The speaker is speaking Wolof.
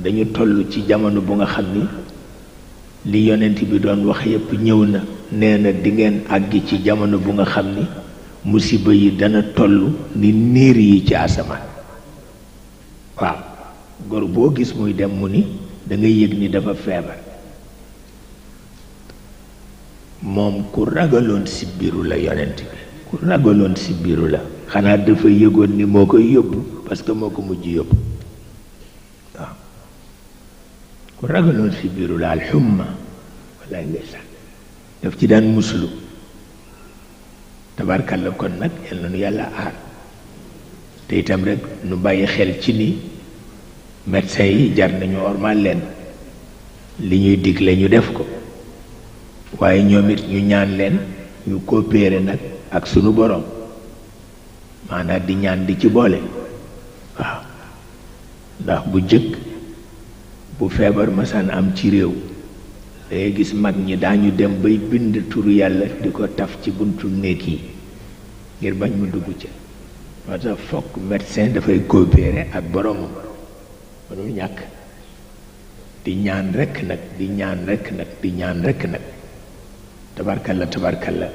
dañu toll ci jamono bu nga xam ni li yonent bi doon wax yépp ñëw na nee na di ngeen àgg ci jamono bu nga xam ni musiba yi dana toll ni niir yi ci asamaan waaw góor boo gis muy dem mu ni da ngay yëg ni dafa feebar moom ku ragaloon si biiru la yonent bi ku ragaloon si biiru la xanaa dafa yëgoon ni moo koy yóbbu parce que moo ko mujj yóbbu waaw ku ragaloon si biiru la alxumma wallaay ndeysaan daf ci daan muslu tabarkalla kon nag yal na nu yàlla aar te itam rek nu bàyyi xel ci ni médecin yi jar nañu ormal leen li ñuy digle ñu def ko waaye ñoom it ñu ñaan leen ñu coopérer nag ak sunu borom maanaam di ñaan di ci boole waaw ndax bu jëkk bu feebar masaan am ci réew dangay gis mag ñi daañu dem bay bind turu yàlla di ko taf ci buntu néeg yi ngir bañ mu dugg ca moo tax fokk médecin dafay coopérer ak boromam mënul ñàkk di ñaan rekk nag di ñaan rekk nag di ñaan rekk nag tabarkalla tabarkalla